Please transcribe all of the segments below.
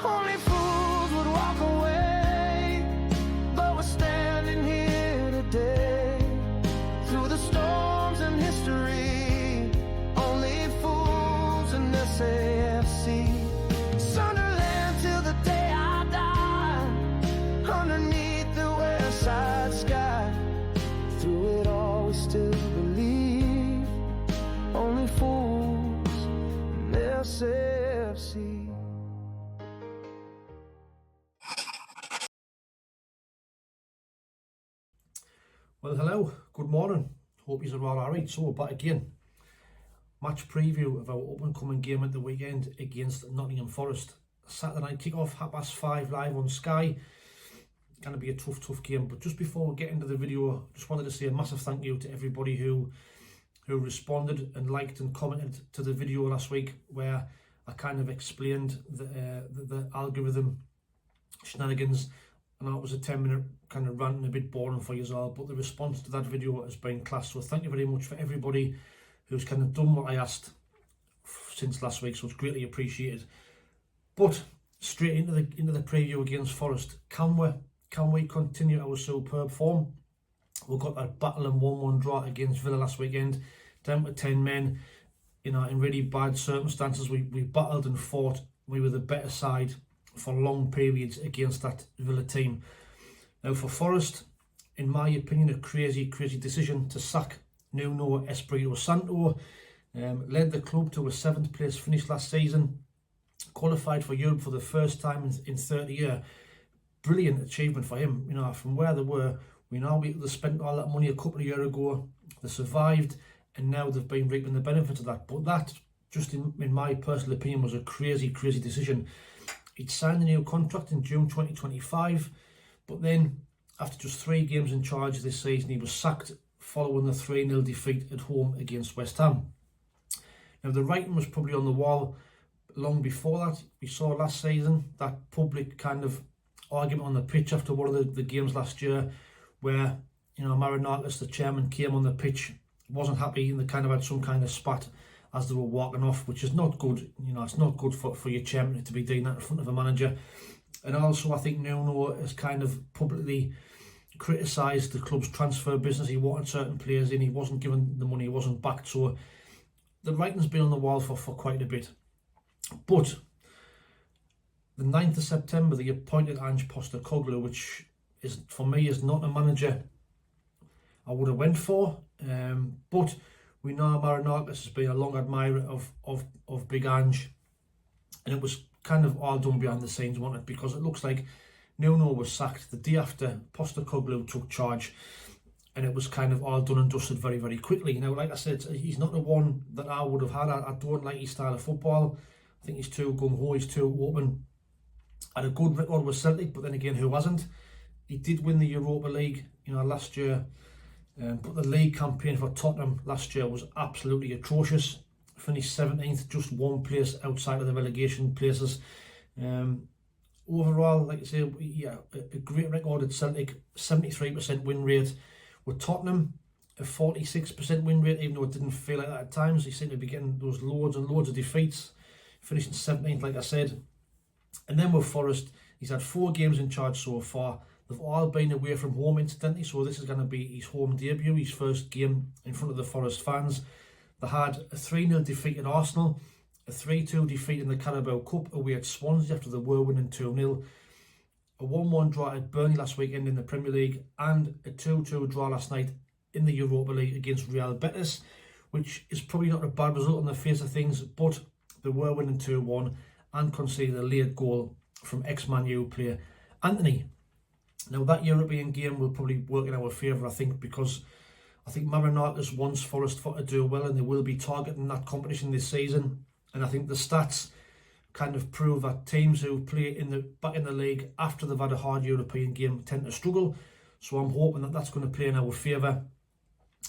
Only fools would walk away, but we're standing here today. Through the storms and history, only fools and SAFC. Sunderland till the day I die, underneath the west side sky. Through it all we still believe, only fools and SAFC. Well, hello, good morning. Hope you're all alright. So we're back again. Match preview of our up-and-coming game at the weekend against Nottingham Forest. Saturday night kick-off, 5:30 live on Sky. Going to be a tough game. But just before we get into the video, just wanted to say a massive thank you to everybody who responded and liked and commented to the video last week, where I kind of explained the algorithm shenanigans. I know it was a 10-minute kind of rant and a bit boring for you all, but the response to that video has been class. So thank you very much for everybody who's kind of done what I asked since last week. So it's greatly appreciated. But straight into the preview against Forest. Can we continue our superb form? We got that battle and 1-1 draw against Villa last weekend, down to 10 men. You know, in really bad circumstances, we battled and fought. We were the better side for long periods against that Villa team. Now for Forest, in my opinion, a crazy decision to sack Nuno Espirito Santo. Led the club to a 7th place finish last season, qualified for Europe for the first time in 30 years. Brilliant achievement for him. You know, from where they were, we know they spent all that money a couple of years ago. They survived, and now they've been reaping the benefits of that. But that, just in my personal opinion, was a crazy decision. He'd signed a new contract in June 2025, but then after just 3 games in charge this season, he was sacked following the 3-0 defeat at home against West Ham. Now the writing was probably on the wall long before that. We saw last season that public kind of argument on the pitch after one of the games last year, where, you know, Marinakis, the chairman, came on the pitch, wasn't happy, and they kind of had some kind of spat as they were walking off, which is not good. You know, it's not good for your chairman to be doing that in front of a manager. And also, I think Nuno has kind of publicly criticised the club's transfer business. He wanted certain players in, he wasn't given the money, he wasn't backed. So the writing's been on the wall for quite a bit. But the 9th of September, they appointed Ange Postecoglou, which is, for me, is not a manager I would have went for. But we know Marinakis has been a long admirer of Big Ange, and it was kind of all done behind the scenes, wasn't it? Because it looks like Nuno was sacked the day after Postecoglou took charge, and it was kind of all done and dusted very quickly. Now, like I said, he's not the one that I would have had. I don't like his style of football. I think he's too gung-ho, he's too open. Had a good record with Celtic, but then again, who hasn't? He did win the Europa League, you know, last year. But the league campaign for Tottenham last year was absolutely atrocious. Finished 17th, just 1 place outside of the relegation places. Overall, like I say, yeah, a great record at Celtic, 73% win rate. With Tottenham, a 46% win rate, even though it didn't feel like that at times. He seemed to be getting those loads and loads of defeats, finishing 17th, like I said. And then with Forest, he's had 4 games in charge so far. They've all been away from home, incidentally, so this is going to be his home debut, his first game in front of the Forest fans. They had a 3-0 defeat at Arsenal, a 3-2 defeat in the Carabao Cup away at Swansea after the were winning 2-0, a 1-1 draw at Burnley last weekend in the Premier League, and a 2-2 draw last night in the Europa League against Real Betis, which is probably not a bad result on the face of things, but they were winning 2-1 and conceded a late goal from ex-Man U player Anthony. Now that European game will probably work in our favour, I think, because I think Marinakis wants Forest to do well, and they will be targeting that competition this season. And I think the stats kind of prove that teams who play back in the league after they've had a hard European game tend to struggle. So I'm hoping that that's going to play in our favour,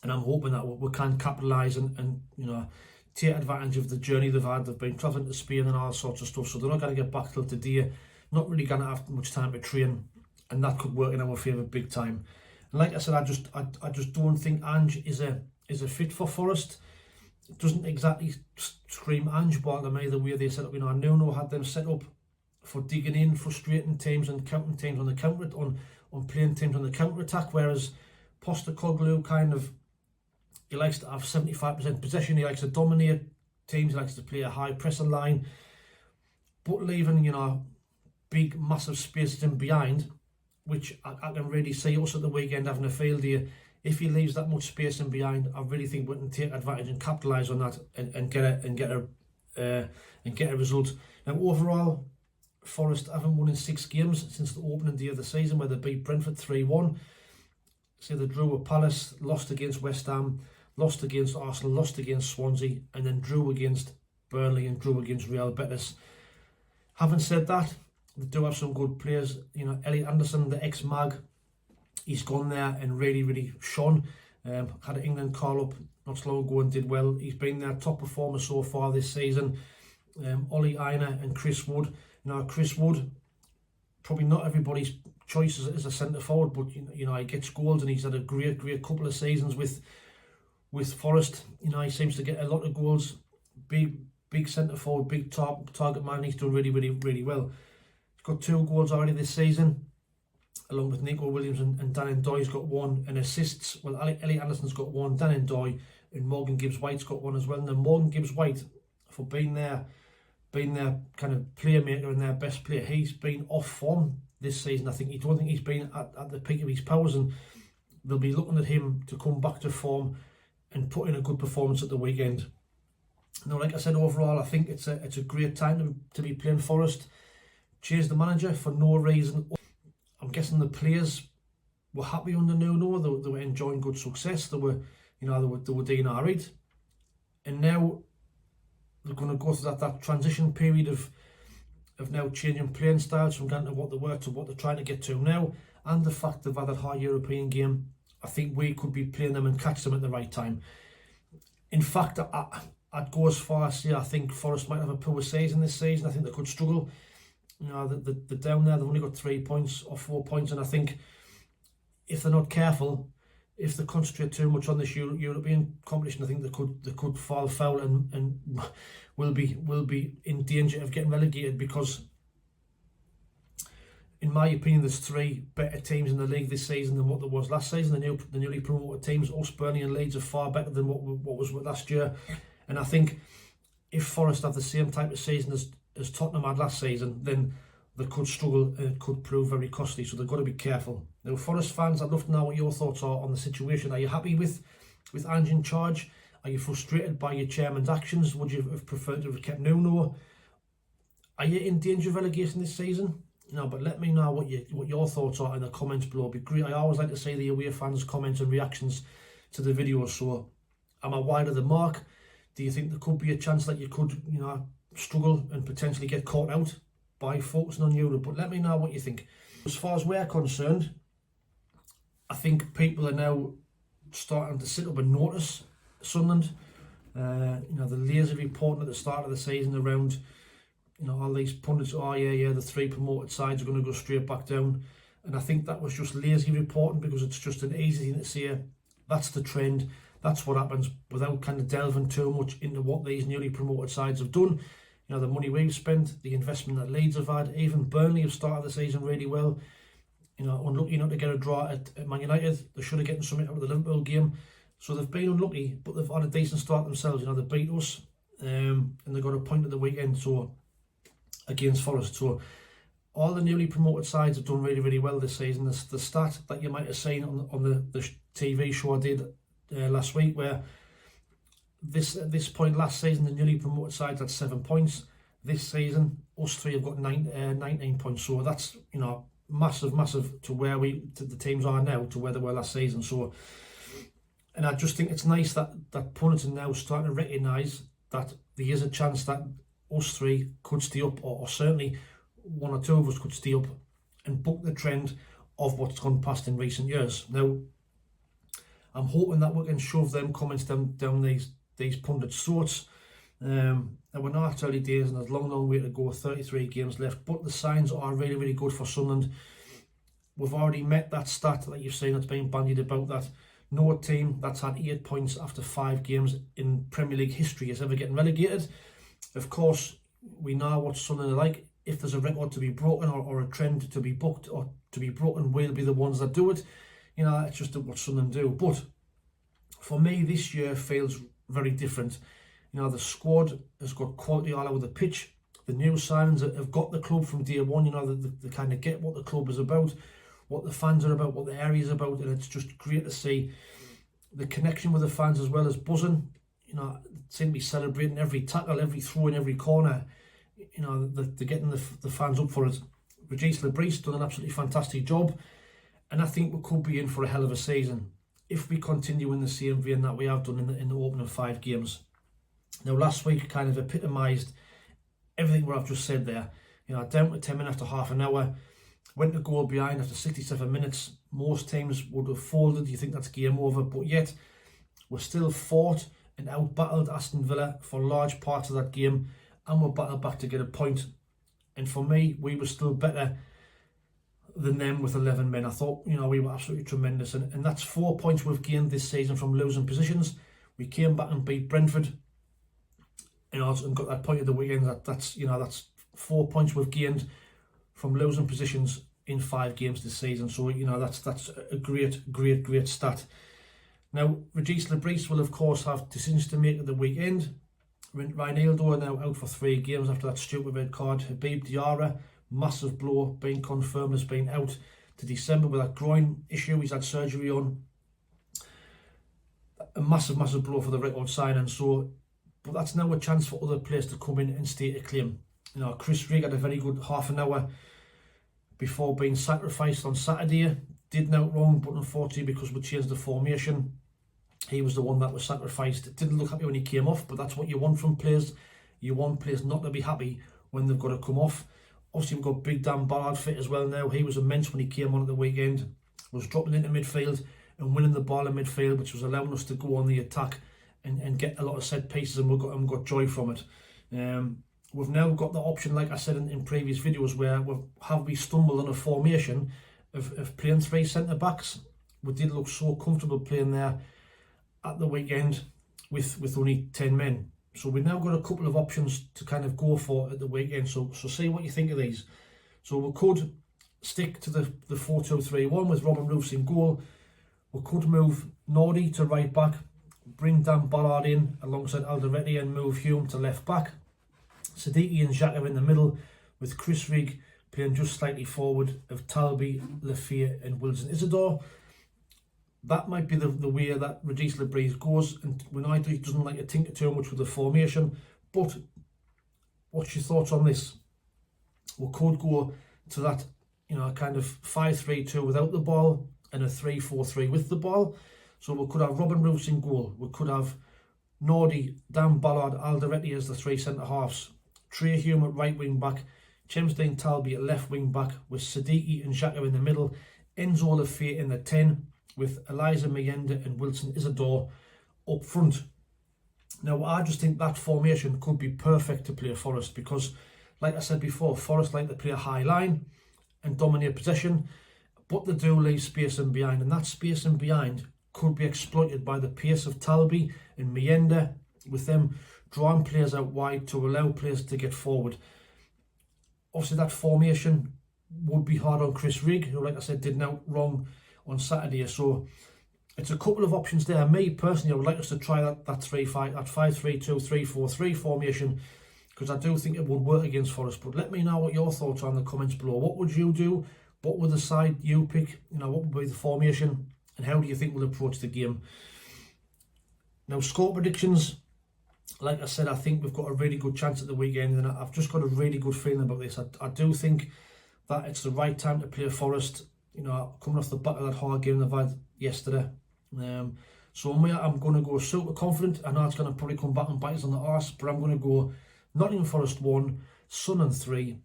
and I'm hoping that we can capitalise and you know, take advantage of the journey they've had. They've been travelling to Spain and all sorts of stuff, so they're not going to get back till today. Not really going to have much time to train, and that could work in our favour big time. And like I said, I just don't think Ange is a fit for Forest. It doesn't exactly scream Ange ball to me the way they set up. You know, Nuno had them set up for digging in, frustrating teams and counting teams on the counter, on playing teams on the counter attack. Whereas Postecoglou he likes to have 75% possession. He likes to dominate teams. He likes to play a high pressing line, but leaving big massive spaces in behind, which I can really see us at the weekend having a field here. If he leaves that much space in behind, I really think we can take advantage and capitalise on that and get a result. Now overall, Forest haven't won in 6 games since the opening day of the season, where they beat Brentford 3-1. So they drew with Palace, lost against West Ham, lost against Arsenal, lost against Swansea, and then drew against Burnley and drew against Real Betis. Having said that, they do have some good players. Elliot Anderson, the ex-Mag, he's gone there and really shone. Had an England call-up not so long ago and did well. He's been their top performer so far this season. Ollie Aina and Chris Wood. Chris Wood, probably not everybody's choice as a centre-forward, but he gets goals and he's had a great couple of seasons with Forest. He seems to get a lot of goals. Big centre-forward, big target man. He's done really well. Got 2 goals already this season, along with Nico Williams and Dan Ndoye's got 1, and assists. Well, Elliot Anderson's got 1, Dan Ndoye and Morgan Gibbs-White's got 1 as well. And then Morgan Gibbs-White, for being their kind of playmaker and their best player, he's been off form this season. I don't think he's been at the peak of his powers, and they'll be looking at him to come back to form and put in a good performance at the weekend. Now, like I said, overall, I think it's a great time to be playing Forest. Changed the manager for no reason. I'm guessing the players were happy under Nuno. They were enjoying good success. They were doing alright, and now they're going to go through that transition period of now changing playing styles from getting to what they were to what they're trying to get to now, and the fact they've had that high European game. I think we could be playing them and catch them at the right time. In fact, I'd go as far as say I think Forest might have a poor season this season. I think they could struggle. They're down there. They've only got 3 points or 4 points, and I think if they're not careful, if they concentrate too much on this European competition, I think they could fall foul and will be in danger of getting relegated, because in my opinion there's 3 better teams in the league this season than what there was last season. The newly promoted teams, us, Burnley and Leeds, are far better than what was last year. And I think if Forest have the same type of season as Tottenham had last season, then they could struggle and it could prove very costly. So they've got to be careful. Now, Forest fans, I'd love to know what your thoughts are on the situation. Are you happy with Ange in charge? Are you frustrated by your chairman's actions? Would you have preferred to have kept Nuno? Are you in danger of relegation this season? But let me know what your thoughts are in the comments below. It'd be great. I always like to see the away fans' comments and reactions to the videos. So, am I wide of the mark? Do you think there could be a chance that you could, struggle and potentially get caught out by focusing on Europe? But let me know what you think. As far as we're concerned, I think people are now starting to sit up and notice Sunderland. The lazy reporting at the start of the season around, all these pundits, the 3 promoted sides are going to go straight back down. And I think that was just lazy reporting, because it's just an easy thing to say, that's the trend, that's what happens, without kind of delving too much into what these newly promoted sides have done. The money we've spent, the investment that Leeds have had, even Burnley have started the season really well. Unlucky not to get a draw at Man United. They should have gotten something out of the Liverpool game. So they've been unlucky, but they've had a decent start themselves. They beat us, and they got a point at the weekend against Forest. So all the newly promoted sides have done really well this season. The stat that you might have seen on the TV show I did last week, where at this point last season the newly promoted sides had 7 points. This season us 3 have got 19 points. So that's massive to where the teams are now to where they were last season. So, and I just think it's nice that pundits are now starting to recognise that there is a chance that us 3 could stay up, or certainly 1 or 2 of us could stay up and buck the trend of what's gone past in recent years. Now, I'm hoping that we can shove them comments down these pundits' throats. And we're not at early days, and there's a long way to go. 33 games left, but the signs are really good for Sunderland. We've already met that stat that you've seen that's been bandied about, that no team that's had 8 points after 5 games in Premier League history is ever getting relegated. Of course, we know what Sunderland are like if there's a record to be broken or a trend to be booked or to be broken, we'll be the ones that do it. You know, it's just what Sunderland do. But for me, this year feels very different. You know, the squad has got quality all over the pitch. The new signings have got the club from day one. You know, they kind of get what the club is about, what the fans are about, what the area is about, and it's just great to see the connection with the fans as well as buzzing. You know, seem to be celebrating every tackle, every throw in every corner. You know, they're getting the fans up for it. Regis Lebris done an absolutely fantastic job, and I think we could be in for a hell of a season if we continue in the same vein that we have done in the opening 5 games. Now, last week kind of epitomised everything what I've just said there. You know, down to 10 minutes after half an hour, went to goal behind after 67 minutes. Most teams would have folded. You think that's game over, but yet we're still fought and out-battled Aston Villa for large parts of that game, and we're battled back to get a point. And for me, we were still better than them with 11 men. I thought, you know, we were absolutely tremendous, and that's 4 points we've gained this season from losing positions. We came back and beat Brentford, you know, and got that point of the weekend. That's 4 points we've gained from losing positions in 5 games this season. So, you know, that's a great stat. Now, Regis Lebris will of course have decisions to make at the weekend. Reinaldo are now out for 3 games after that stupid red card. Habib Diarra, massive blow, being confirmed as being out to December with that groin issue he's had surgery on. A massive blow for the record signing. So, but that's now a chance for other players to come in and state a claim. You know, Chris Rigg had a very good half an hour before being sacrificed on Saturday. Did out wrong, but unfortunately because we changed the formation, he was the one that was sacrificed. It didn't look happy when he came off, but that's what you want from players. You want players not to be happy when they've got to come off. Obviously, we've got Big Dan Ballard fit as well now. He was immense when he came on at the weekend. Was dropping into midfield and winning the ball in midfield, which was allowing us to go on the attack and get a lot of set pieces, and we've got joy from it. We've now got the option, like I said in previous videos, where we stumbled on a formation of playing 3 centre-backs. We did look so comfortable playing there at the weekend with only 10 men. So we've now got a couple of options to kind of go for at the weekend. So see what you think of these. So we could stick to the 4-2-3-1 with Robin Roofs in goal. We could move Nordy to right back, bring Dan Ballard in alongside Alderete and move Hume to left back. Siddiqui and Xhaka in the middle with Chris Rigg playing just slightly forward of Talby, Lafayette and Wilson Isidore. That might be the way that Regis Lebris goes, and when I do, he doesn't like to tinker too much with the formation. But what's your thoughts on this? We could go to that, you know, kind of 5-3-2 without the ball and a 3-4-3 with the ball. So we could have Robin Roofs in goal. We could have Nordy, Dan Ballard, Alderete as the 3 centre-halves. Trey Hume at right wing back. Chemstein Talby at left wing back with Siddiqui and Xhaka in the middle. Enzo Lafayette in the 10 with Eliza Mayenda and Wilson Isidore up front. Now, I just think that formation could be perfect to play Forest because, like I said before, Forest like to play a high line and dominate possession, but they do leave space in behind, and that space in behind could be exploited by the pace of Talby and Mayenda, with them drawing players out wide to allow players to get forward. Obviously, that formation would be hard on Chris Rigg, who, like I said, did out wrong on Saturday. So it's a couple of options there. Me personally, I would like us to try that 5-3-2, 3-4-3 formation, because I do think it would work against Forest. But let me know what your thoughts are in the comments below. What would you do? What would the side you pick? You know, what would be the formation, and how do you think we'll approach the game? Now, score predictions. Like I said, I think we've got a really good chance at the weekend, and I've just got a really good feeling about this. I do think that it's the right time to play Forest. You know, coming off the back of that hard game they've had yesterday. So I'm going to go super confident. I know it's going to probably come back and bite us on the arse, but I'm going to go Nottingham Forest 1, Sunderland 3,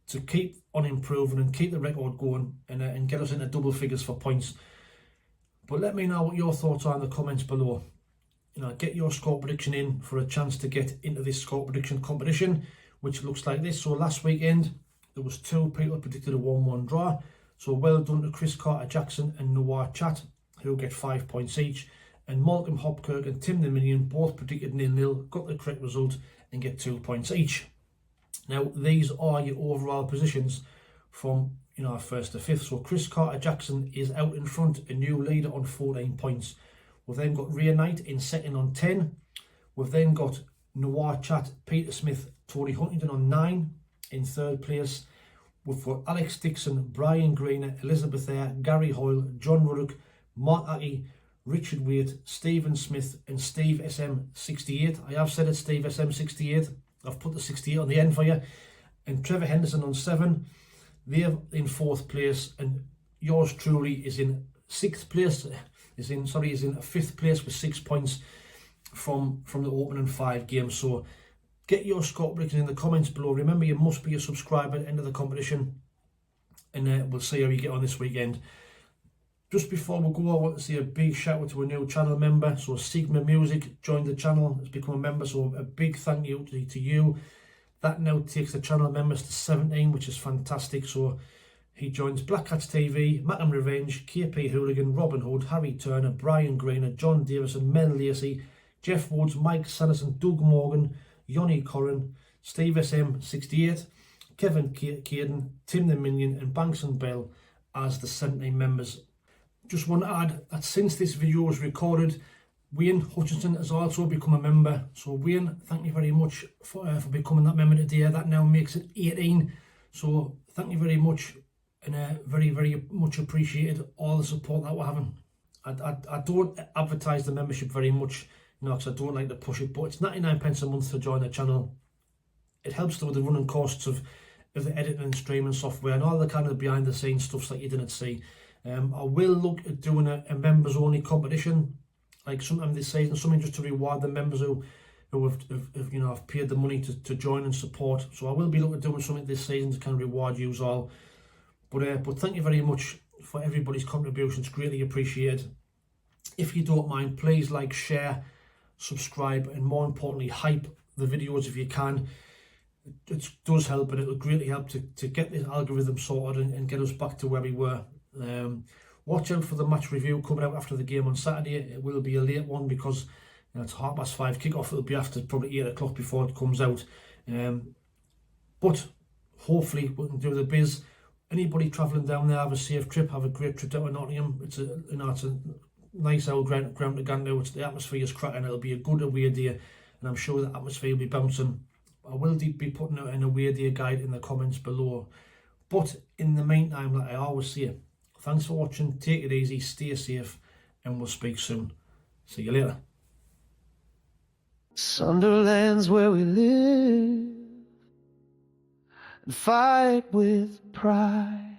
to keep on improving and keep the record going and get us into double figures for points. But let me know what your thoughts are in the comments below. You know, get your score prediction in for a chance to get into this score prediction competition, which looks like this. So last weekend there was 2 people predicted a 1-1 draw. So well done to Chris Carter-Jackson and Noah Chat, who get 5 points each. And Malcolm Hopkirk and Tim the Minion both predicted 0-0, got the correct result and get 2 points each. Now, these are your overall positions from first to fifth. So Chris Carter-Jackson is out in front, a new leader on 14 points. We've then got Ray Knight in second on 10. We've then got Noah Chat, Peter Smith, Tony Huntington on 9 in third place. We've got Alex Dixon, Brian Greener, Elizabeth Eyre, Gary Hoyle, John Ruddock, Mark Aki, Richard Waite, Stephen Smith and Steve SM68. I have said it, Steve SM68. I've put the 68 on the end for you. And Trevor Henderson on 7. They're in 4th place, and yours truly is in 6th place. Is in 5th place with 6 points from the opening 5 games. So get your score predictions in the comments below. Remember, you must be a subscriber at the end of the competition, and we'll see how you get on this weekend. Just before we go, I want to say a big shout out to a new channel member. So Sigma Music joined the channel, has become a member. So a big thank you to you. That now takes the channel members to 17, which is fantastic. So he joins Black Cats TV, Macam Revenge, KP Hooligan, Robin Hood, Harry Turner, Brian Greener, John Davison, Mel Lacey, Jeff Woods, Mike Sanderson, Doug Morgan, Yoni Corrin, Steve SM68, Kevin Caden, Tim the Minion and Banks and Bell as the 17 members. Just want to add that since this video was recorded, Wayne Hutchinson has also become a member. So Wayne, thank you very much for becoming that member today. That now makes it 18. So thank you very much, and very, very much appreciated all the support that we're having. I don't advertise the membership very much, because I don't like to push it, but it's 99 pence a month to join the channel. It helps with the running costs of the editing and streaming software and all the kind of behind the scenes stuff that you didn't see. I will look at doing a members only competition, like sometime this season, something just to reward the members who have paid the money to join and support. So I will be looking at doing something this season to kind of reward you all. But thank you very much for everybody's contributions, greatly appreciated. If you don't mind, please like, share, subscribe, and more importantly, hype the videos if you can. It does help, and it will greatly help to get this algorithm sorted and get us back to where we were. Watch out for the match review coming out after the game on Saturday. It will be a late one because it's 5:30 kick-off. It'll be after probably 8 o'clock before it comes out. But hopefully we can do the biz. Anybody travelling down there, have a safe trip, have a great trip down to Nottingham. It's a nice old ground to go to. The atmosphere is cracking. It'll be a good away day, and I'm sure the atmosphere will be bouncing. I will be putting out an away day guide in the comments below. But in the meantime, like I always say, thanks for watching, take it easy, stay safe, and we'll speak soon. See you later. Sunderland's where we live and fight with pride.